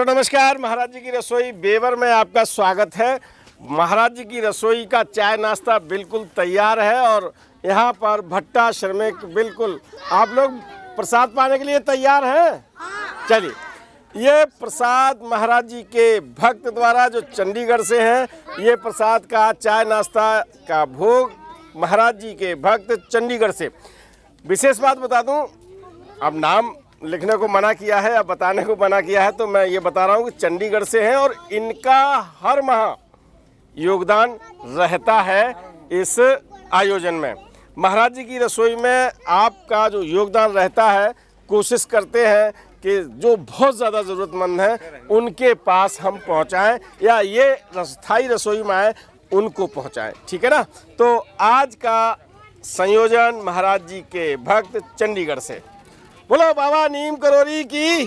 दोस्तों नमस्कार। महाराज जी की रसोई बेवर में आपका स्वागत है। महाराज जी की रसोई का चाय नाश्ता बिल्कुल तैयार है और यहाँ पर भट्टा श्रमिक बिल्कुल आप लोग प्रसाद पाने के लिए तैयार हैं। चलिए, ये प्रसाद महाराज जी के भक्त द्वारा जो चंडीगढ़ से हैं, ये प्रसाद का चाय नाश्ता का भोग महाराज जी के भक्त चंडीगढ़ से। विशेष बात बता दूं, अब नाम लिखने को मना किया है, अब बताने को मना किया है, तो मैं ये बता रहा हूँ कि चंडीगढ़ से हैं और इनका हर माह योगदान रहता है इस आयोजन में। महाराज जी की रसोई में आपका जो योगदान रहता है, कोशिश करते हैं कि जो बहुत ज़्यादा ज़रूरतमंद हैं उनके पास हम पहुँचाएँ या ये स्थायी रसोई में आए उनको पहुँचाएँ, ठीक है ना। तो आज का संयोजन महाराज जी के भक्त चंडीगढ़ से। बोलो बाबा नीम करोरी की।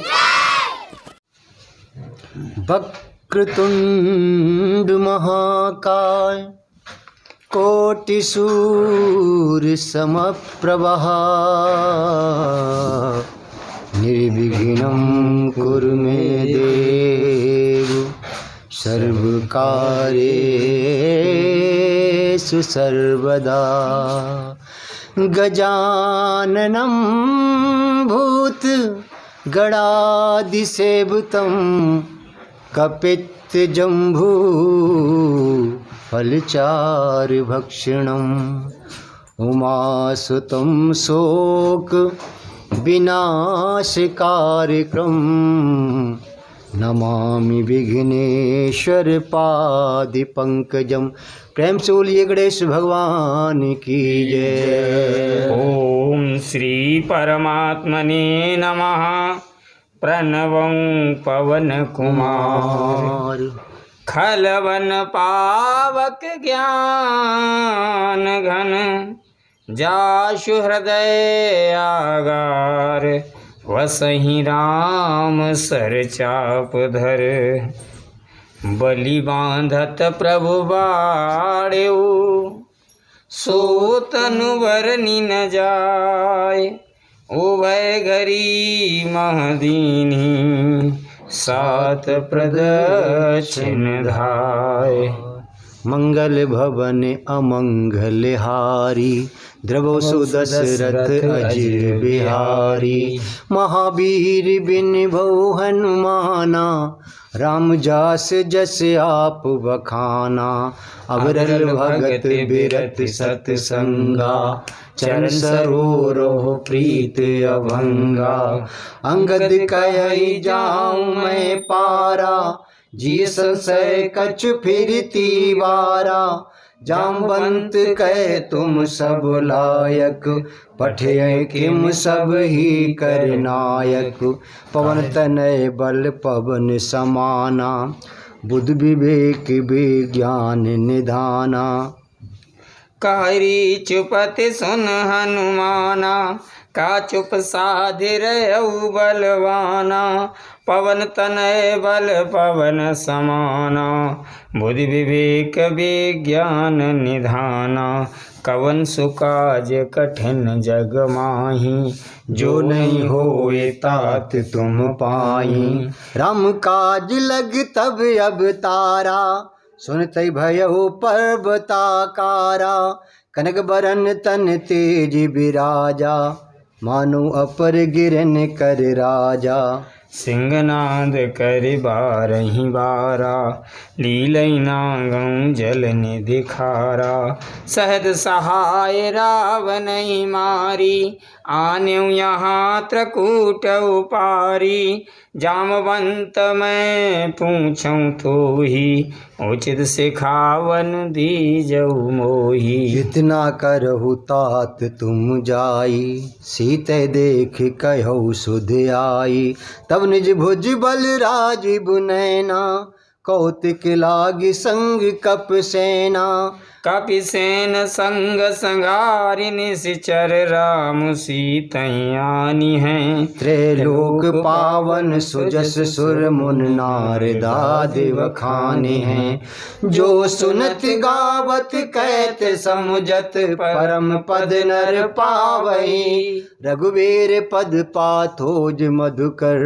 वक्रतुंड महाकाय कोटि सूर्य समप्रभः निर्विघ्नं कुरु मे देव सर्वकार्येषु सर्वदा। गजाननं भूत गणाधिसेवितं कपित्थजम्बू फलचारुभक्षणम् उमासुतं शोक विनाशकारकम् नमामि विघ्नेश्वर पादपंकजम। प्रेम से बोलिए गणेश भगवान की जय। ओम श्री परमात्मने नमः। प्रणवं पवन कुमार खलवन पावक ज्ञान घन जाशु हृदय आगार वसहि राम सर चाप धर बलि बांधत प्रभु बाड़ेऊ सो तनु बरनि न जाय उभय घरी महदीनी सात प्रदक्षिण धाय। मंगल भवन अमंगल हारी द्रवो सुदशरथ अजिर बिहारी। महावीर बिन भौ हनुमाना राम जास जस आप बखाना। अवरल भगत बिरत सतसंगा चरण सरोवरो प्रीत अभंगा। अंगद कहि जाऊं मैं पारा जी संशय कछु फिरती वारा। जामवंत कह तुम सब लायक पठे किम सब ही कर नायक। पवन तनय बल पवन समाना बुद्धि विवेक विज्ञान निधाना। कहरी चुपति सुन हनुमाना का चुप साधि रहु बलवाना। पवन तनय बल पवन समाना बुद्धि विवेक विज्ञान निधाना। कवन सुकाज कठिन जग माही जो नहीं होए तात तुम पाई। राम काज लग तब अब तारा सुनते भयो पर्वताकारा। कनक बरन तन तेज बिराजा मानो अपर गिरन कर राजा। सिंहनाद कर बारही बारा लीलई नागं जल निधि खारा। सहद सहाय रावण मारी आन्यु यहाँ त्रकूट उपारी। जामवंत मैं पूछूं तो ही उचित सिखावन दीजऊ मोही। इतना करहु तात तुम जाई सीते देख कहु सुध आई। तब निज भुज बल राज बुनैना कौतिक लागी संग कप सेना। कपि सेन संग संगारि निश्चर राम सीतयानी हैं। त्रैलोक पावन सुजस सुर मुन नार दादेव खाने हैं। जो सुनत गावत कहत समुझत परम पद नर पावई। रघुवीर पद पाथोज मधुकर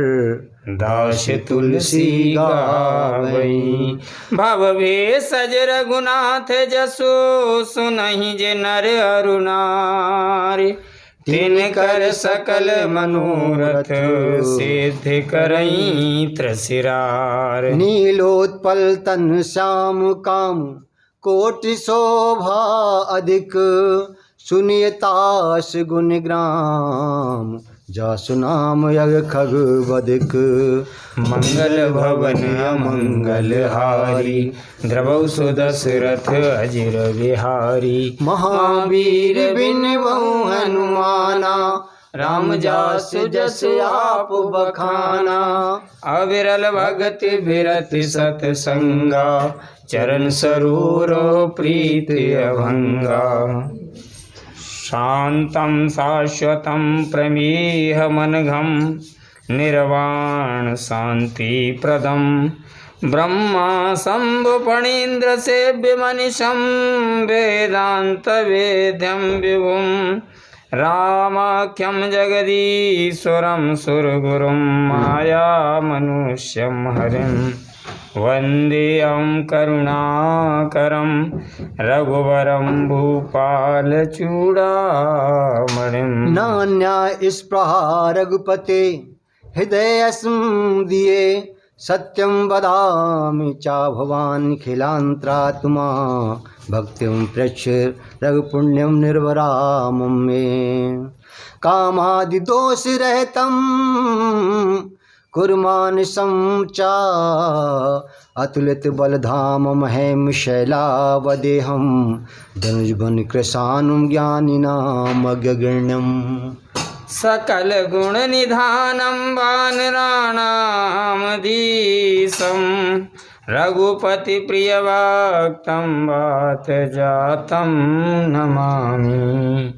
दास तुलसी गावई। भव भेषज रघुनाथ जसो सुनहि जे नर अरु नारी। तिनकर सकल मनोरथ सिद्ध करई त्रसिरार। नीलोत्पल तन श्याम काम कोटि शोभा अधिक। सुनियतास गुण ग्राम जासु नाम यग खग बदिक। मंगल भवन अमंगल हारी। द्रवौ सुदशरथ अजिर बिहारी। महावीर बिन बहु हनुमाना राम जासु जस आप बखाना। अविरल भगति बिरति सतसंगा। चरण सरोरो प्रीति अभंगा। शांतं शाश्वतं प्रमेहमनघं निर्वाण शांति प्रदम। ब्रह्मा शंभु फणीन्द्र सेव्यमनिशं वेदांत वेद्यं विभुं। रामाख्यं जगदीश्वरं सुरगुरुं माया मनुष्यं हरिं। वन्देऽहं करुणाकरं रघुवरं भूपालचूडामणिं। नान्या स्पृहा रघुपते हृदय दिए। सत्यं वदामि चा भवान् खिलांतरात्मा। भक्तिं प्रच्छ रघुपुण्यं निर्वरामं मे। कामादि दोष रहितं कुर्मानसं चा। अतुलित बलधाम महेम शैलावदेहं। धनुजबन कृशानुं ज्ञानिनामग्रगण्यम्। सकल गुण निधानं वानराणामधीशं। रघुपति प्रिय भक्तं वात जातं नमामि।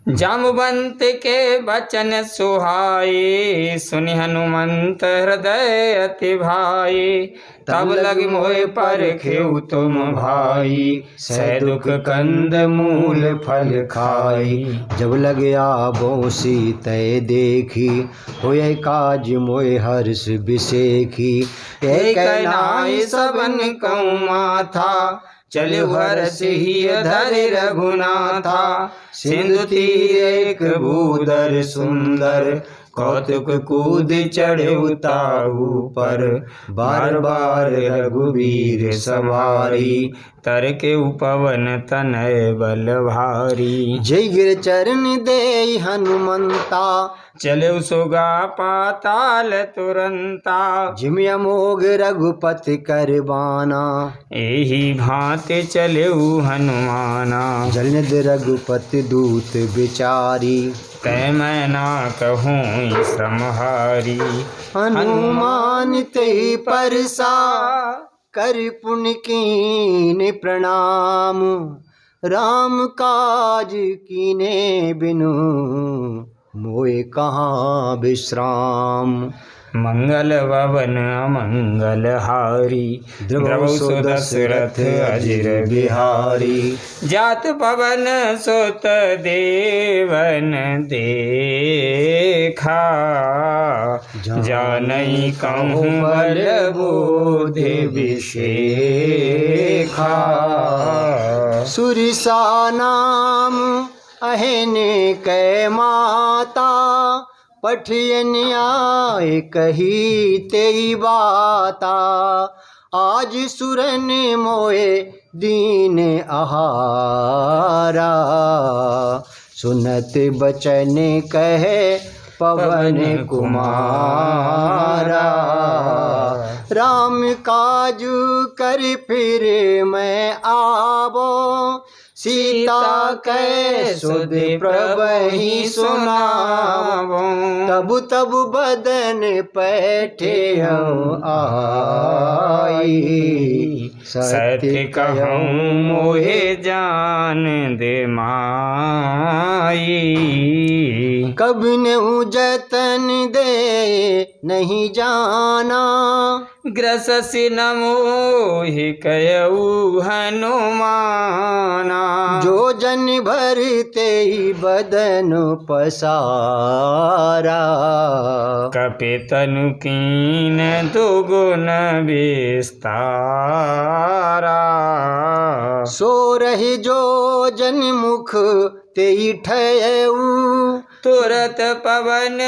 जाम्बवंत के बचन सुहाए। सुनि हनुमंत हृदय अति भाए। तब लग मोहि परखेउ तुम भाई। सह दुख कंद मूल फल खाई। जब लग आबो सीतै देखी। होय काज मोय हर्ष बिसेखी। एक नाई सबन कहूँ माथा। चले हर्ष ही धरि रघुनाथा। सिंधु तीर एक भूधर सुंदर। कौतुक कूद चढ़े उताहू पर। बार बार रघुवीर समारी। तर के उपवन तनय बल भारी। जय गिर चरण दे हनुमंता। चले सुगा पाताल तुरंता। जिम अमोघ रघुपति कर बाना। एही भांति चले हनुमाना। जलनिध रघुपति दूत विचारी। तै मैं ना कहूँ श्रमहारी। हनुमान ते परसा कर पुण्य कीन प्रणाम। राम काज कीने बिनु मोए कहाँ विश्राम। मंगल भवन अमंगल हारी। द्रवौ सुदशरथ अजिर बिहारी। जात पवन सुत देवन देखा। जानई कहूँ बल बोधि विशेखा। सुरिसा नाम अहने कै माता। पठियन आए कही तेई बाता। आज सुरन मोए दीन आहारा। सुनत बचन कहे पवन कुमारा। राम काजू कर फिर मैं आवो। सीता कै सुध प्रभहि सुनावो। तब तब बदन पैठे आई। सत्य कहूँ मोहे जान दे माई। कब नेहु जतन दे नहीं जाना। ग्रससि न मोहि कयऊ हनुमाना। जो जन भर ते बदन पसारा, कपितनु कीन दुगुन विस्तारा। सो रही जो जन मुख ते ठयऊ, तुरत पवन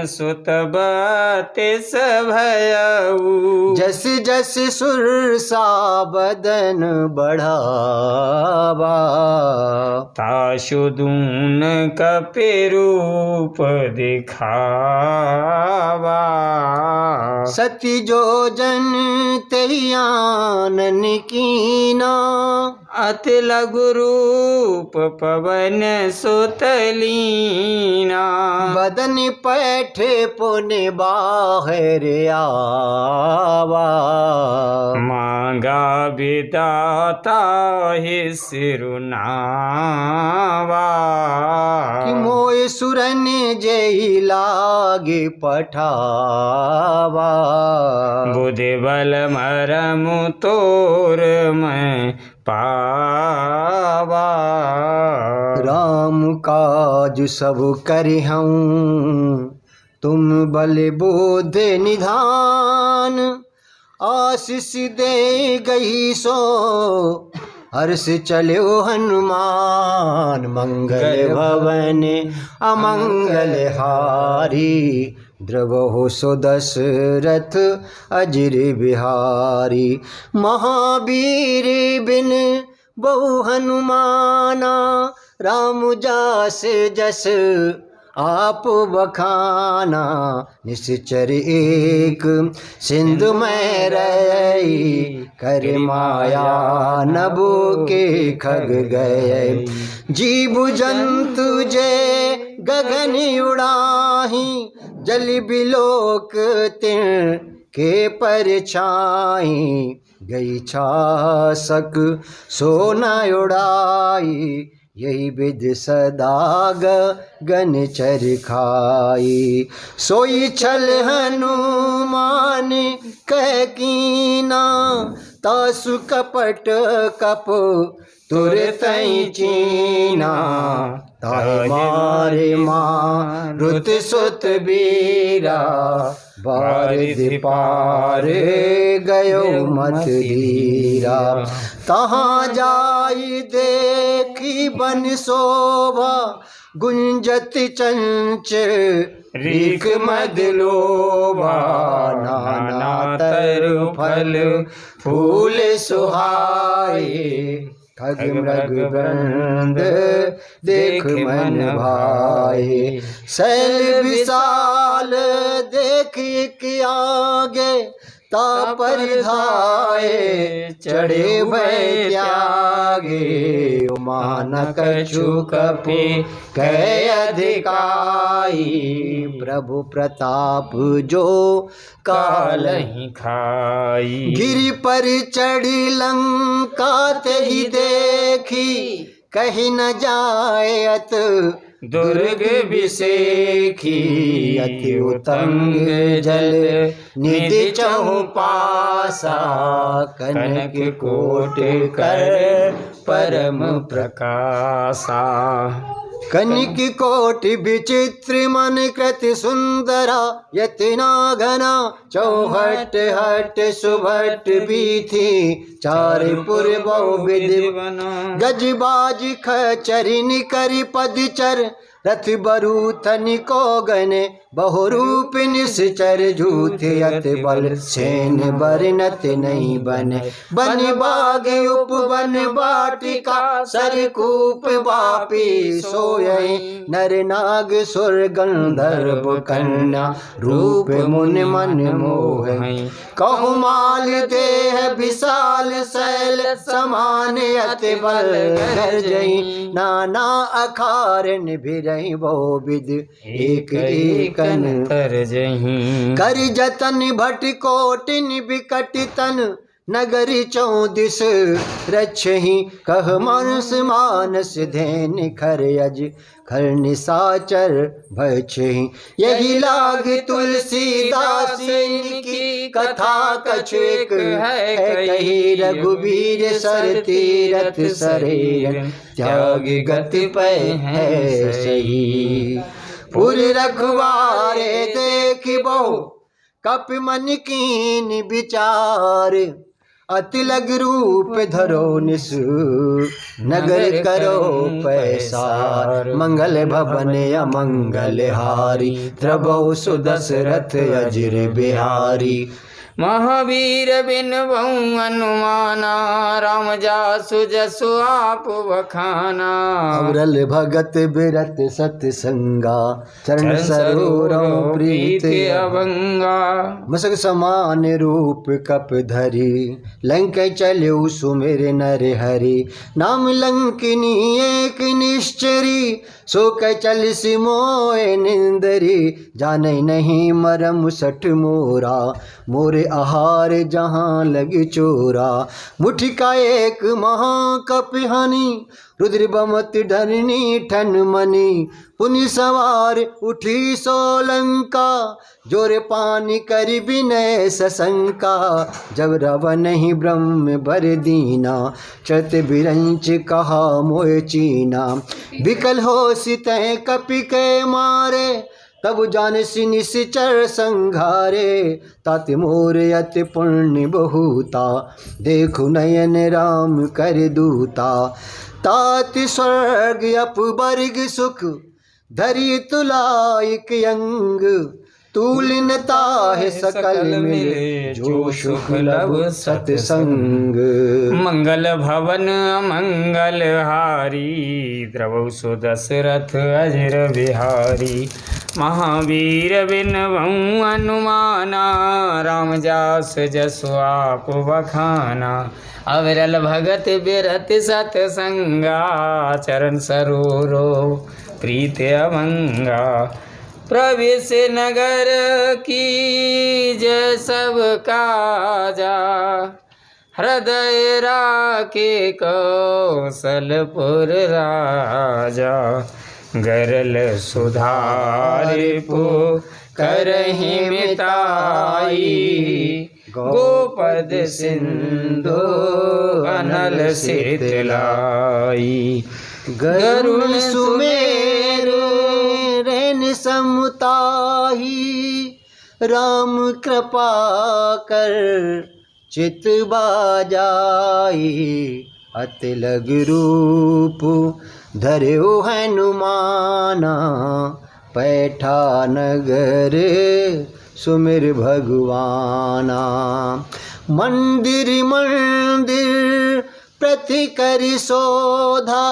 सुत बतिस भयऊ। जस जस सुरसा बदन बढ़ावा, ताशु दून कपि रूप दिखावा। सती जो जन तैयानन कीना, अति लघु रूप पवन सुत लीना। बदन पैठे पुनि बाहर आवा, मांगा विदाता ही सिरुनावा। कि मोय सुरन जय लागे पठावा, बुद्धि बल मरमु तोर मैं पावा। राम काज सब करिहऊँ, तुम बल बोध निधान। आशीष दे गई सो हर्ष चलो हनुमान, मंगल भवन अमंगल हारी। द्रवहु सो दशरथ अजिर बिहारी, महावीर बिन बहु हनुमाना। राम जास जस आप बखाना, निश्चर एक सिंधु में रही। कर माया नभो के खग गए, जीव जंतु जय गगन उड़ाही। जल बिलोक तिन के परछाई, गई छासक सोना उड़ाई। यही विध सदा गगन चरखाई, सोई छल हनुमान कह कीना। तासु कपट कप तुरत चीना, ताहि मारे मारुत सुत बीरा। बारिधि पार गयो मत धीरा, तहाँ जाई देखी बन शोभा। गुंजत चंच रीक मद लोभा, नाना तरु फल फूल सुहाए। खग मृग वृंद देख मन भाए, शैल विशाल देख के आगे। तापर धाये चढ़े भय त्यागे, मान कछु कपि कह अधिकाई। प्रभु प्रताप जो कालहि खाई, गिरि पर चढ़ी लंका ते ही देखी। कहीं न जाए अत दुर्ग बिसेखी, अति उतंग जल निधि चहुपासा। कनक कोट कर परम प्रकाशा, कनिक कोट विचित्र मन कृति सुंदरा। यतना घना चौहट हट सुभट बीथी, चारिपुर बहुविध गजबाज खचरिन करि पदचर। रथ बरूथन को गने बहुरूप निश्चर, झूठे अति बल सेन बरनत नहीं बने। बन बाग उपवन वाटिका सरकूप बापी सोये। नर नाग सुर गंधर्व कन्या रूप मुनि मन मोहे। कहु माल देह विशाल शैल समान, अति बल गर्जई नाना अखारन भिरहि बहु विध एक एकन तरजहीं। कर जतन भट कोटिन बिकट तन, नगरी चौदिस रक्षहि। कह मानस मानस धैन खर अज खर निशाचर भक्षहि। यही लाग तुलसीदास की कथा कछु एक है कही, रघुवीर सर तीरथ सरे, त्याग गति पे है सही। पुर रखवारे देख बहु कपि मन कीन विचार, अति लग रूप धरो निसु नगर करो पैसार। मंगल भवन अमंगल हारी, द्रवौ सुदशरथ अजिर बिहारी। महावीर बिन बहु अनुमाना, राम जासु जसु आप बखाना। अवरल भगत बिरत सतसंगा, चरण सरोवरों प्रीत अभंगा। मसक समान रूप कप धरी, लंक चल्यु सुमिर नर हरि। नाम लंकिनी एक निश्चरी, सो कै चल सिमोए निंदरी। जाने नहीं मरम सठ मोरा, मोरे आहार जहाँ लगी चोरा। मुठि का एक महाकपिहानी, रुद्र बमत धरनी ठन मनी। पुनि सवार उठी सोलंका, जोर पानी कर विनय सशंका। जब रावण ही ब्रह्म बर दीना, चत बिरंच कहा मोह चीना। विकल हो सितै कपि के मारे, तब जान सि निश्चर संघारे। तात मोर अति पुण्य बहुता, देखु नयन राम कर दूता। तात स्वर्ग अपवर्ग सुख, धरि तुलाइक अंग। तूलिन ताहि सकल मिले, जो सुख लब सतसंग। मंगल भवन मंगल हारी, द्रवौ सुदशरथ अजिर बिहारी। महावीर बिन बहु अनुमाना, राम जास जसु आप बखाना। अविरल भगत बिरत सतसंगा, चरण सरोरो प्रीत अभंगा। प्रवेश नगर की जय सब काजा, हृदय राखे कौशलपुर राजा। गरल सुधारि पो करहि मिताई, गोपद सिंधु अनल शीतलाई। गरुड़ सुमेरु रैन समुताही, राम कृपा कर चित बाजाई। अति लग रूप धर्यो हनुमाना, पैठा नगर सुमिर भगवाना। मंदिर मंदिर प्रति करि शोधा,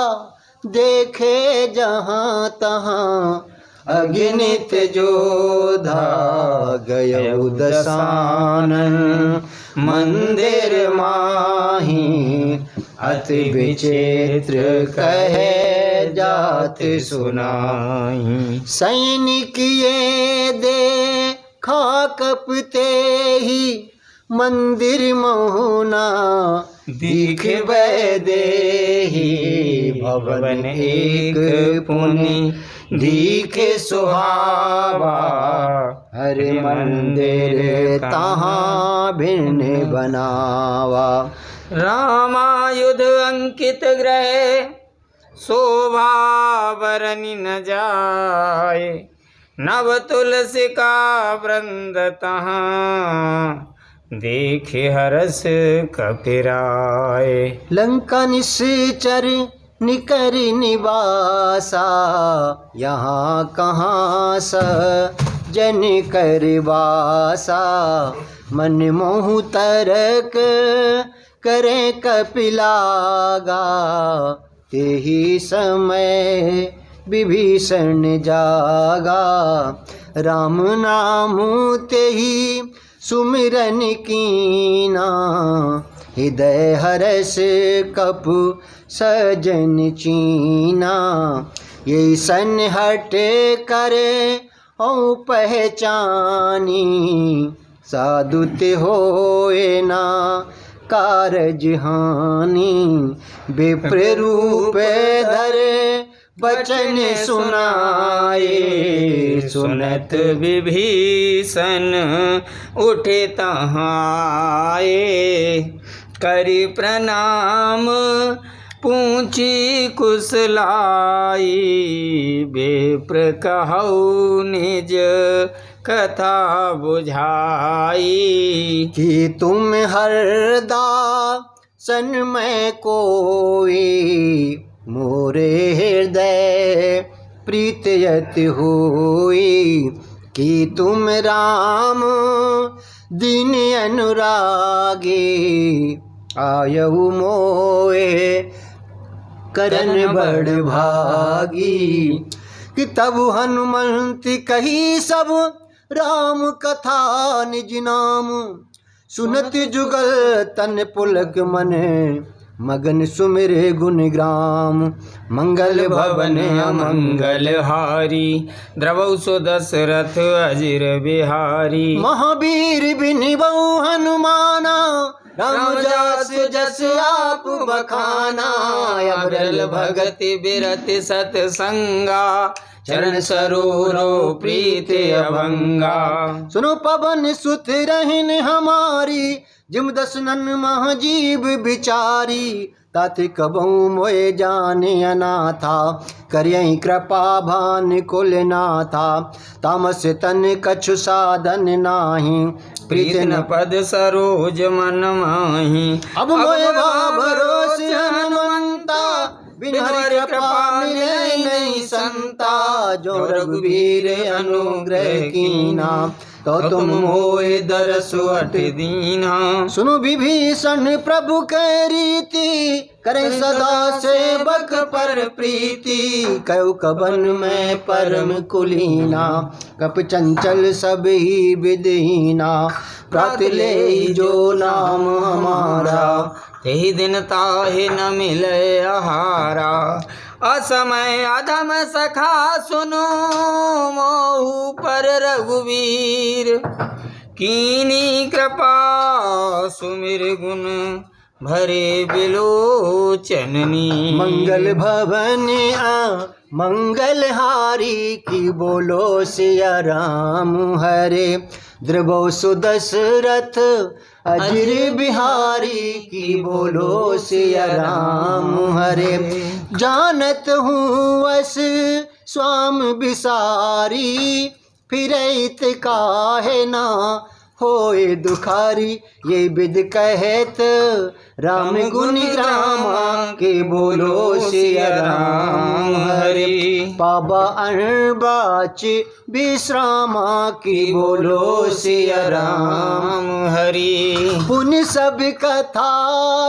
देखे जहाँ तहाँ अगणित जोधा। गयौ दसानन मंदिर माही, अति विचित्र कहे जात सुनाई। सैनिक ये देखा कपते ही, मंदिर मोहना दिख देही। भवन एक पुनि दिखे सुहावा, हरि मंदिर तहाँ भिन्न बनावा। रामायुध अंकित ग्रह, शोभा बरनि न जाए। नव तुलसी का वृंद तहाँ, देखे हरस कपिराए। लंका निश्चर निकर निवासा, यहाँ कहाँ स जन करवासा। मन मोह तरक करे कपिलागा, तेहि समय विभीषण जागा। राम नाम तेहि सुमिरन कीना, हृदय हरस कपु सजन चीना। ये सन हट करे औ पहचानी, साधुत होए ना कारज हानि। विप्र रूप धरे बचन सुनाए। सुनत विभीषण उठे तहाए, करि प्रणाम पूछी कुशलाई। विप्र कहौ निज कथा बुझाई। कि तुम हरदासन में कोई, मोरे हृदय प्रीतयत होई। कि तुम राम दीन अनुरागी, आयऊ मोए करन बड़ भागी। कि तब हनुमंत कही सब राम कथा निज नाम। सुनत जुगल तन पुलक मन, मगन सुमिरे गुणग्राम। मंगल भवन मंगल हारी, द्रवौ सो दशरथ अजिर बिहारी। महावीर बिनिबऊ हनुमाना, राम जस जस आप बखाना। अबरल भगति बिरति सतसंगा, चरण सरोरो प्रीति अभंगा। सुनो पवन सुत रहन हमारी, जिम दसनन महाजीव बिचारी। ताति कबहु मोए जाने अनाथा, करियहि कृपा भान कुल नाथा। तामस तन कछु साधन नाही, प्रीत न पद सरोज मन माही। अब मोए भरोस हनुमंता, बिन हरि कृपा मिले नहीं संता। जो रघुवीर अनुग्रह कीना, तो तुम होए दरसु अट दीना। सुनो विभीषण प्रभु कै रीति, करे सदा सेवक पर प्रीति। कयो कबन में परम कुलीना, कप चंचल सब ही विदहीना। प्रात ले जो नाम हमारा, तेहि दिन ताहि न मिले आहारा। असमय अधम सखा सुनो, मोहु पर रघुवीर। कीनी कृपा सुमिर गुण, भरे बिलोचननी। मंगल भवन मंगल हारी, की बोलो सिया राम हरे। द्रवौ सुदशरथ अजिर बिहारी, की बोलो सिया राम हरे। जानत हूँ अस स्वाम बिसारी, फिरैत काहे ना होए दुखारी। ये विद कहत राम गुण ग्रामा, के बोलो सिया राम हरि। पाबा अणबाच विश्रामा, की बोलो सिया राम हरि। पुन सब कथा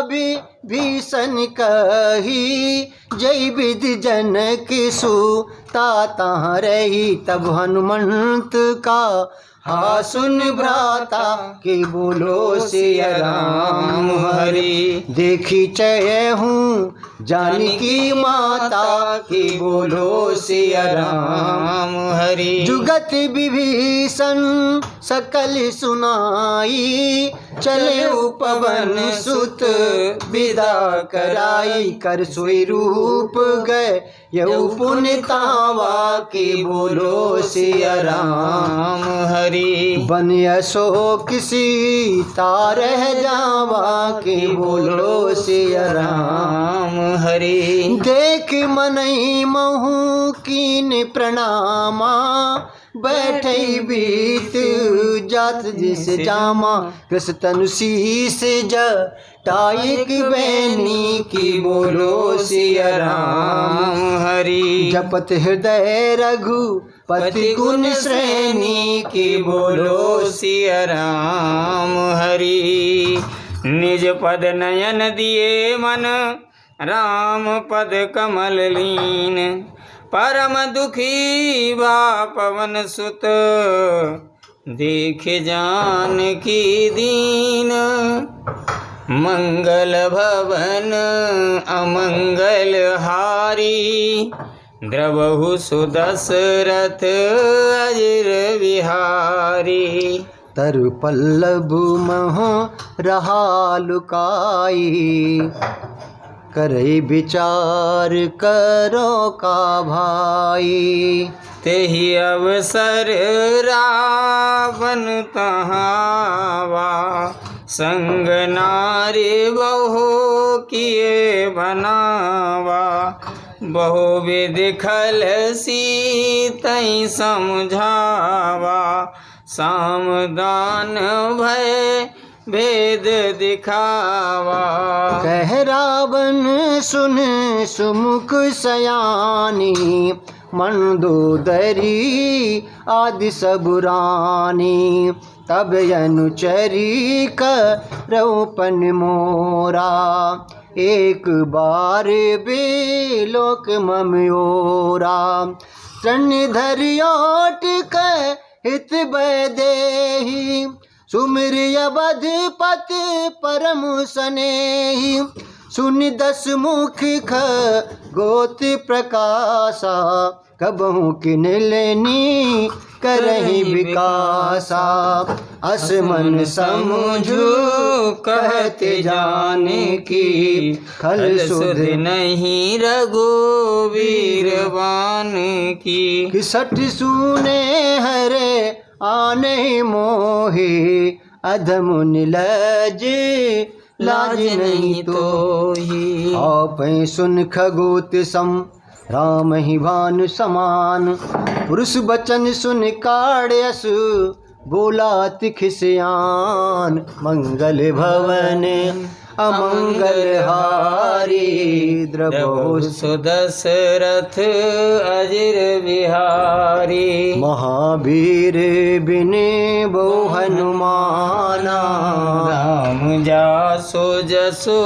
विभीषण कही, जय विद जनक सुता तहाँ रही। तब हनुमंत का हा सुन भ्राता, के बोलो सिया राम हरि। देखी चय हूँ जानकी माता, के बोलो सिया राम हरि। जुगत विभीषण सकल सुनाई, चले पवन सुत विदा कराई। कर सोई रूप गए यऊ पुण्य तावा, के बोलो सिया राम हरि। बन अशोक सीता रह जावा, के बोलो सिया राम हरि। देख मनई महू कीन प्रणामा, बैठे बीत जात जिस जामा। कृष्ण तनु शीस जटायक बैनी, की बोलो सिया राम हरि। जपत हृदय रघुपति गुण श्रेणी, की बोलो सिया राम हरि। निज पद नयन दिए मन, राम पद कमल लीन। परम दुखी बा पवन सुत, देख जानकी दीन। मंगल भवन अमंगल हारी, द्रवहु सुदशरथ अजिर बिहारी। तरु पल्लव मह रहा लुकाई, करई विचार करो का भाई। तेहि अवसर रावण तहावा, संग नारी बहु किए बनावा। बहु विधि खल सीतई समझावा, सामदान भय भेद दिखावा। कह रावण सुन सुमुख सयानी, मंदोदरी आदि सब रानी। तब अनुचरी करौपन मोरा, एक बार बेलोक ममयोरा। धरियोट हित बैदेही, सुमिर अवधपति परम सनेही। सुन दस मुख गोत प्रकाशा, कबहु किन लेनी करहि विकासा। अस मन समझू कहते जाने की, खल सुध नहीं रघुवीर बान की। किसठ सूने हरे आने मोहि, अधम निलज लाज नहीं तो ही। आप सुन खगोत सम राम ही भानु समान, पुरुष बचन सुन काढ़यस बोला तिखिसियान। मंगल भवन अमंगल हारी, द्रवहु सुदशरथ अजिर बिहारी। महावीर बिन बहु हनुमाना, राम जासो जसो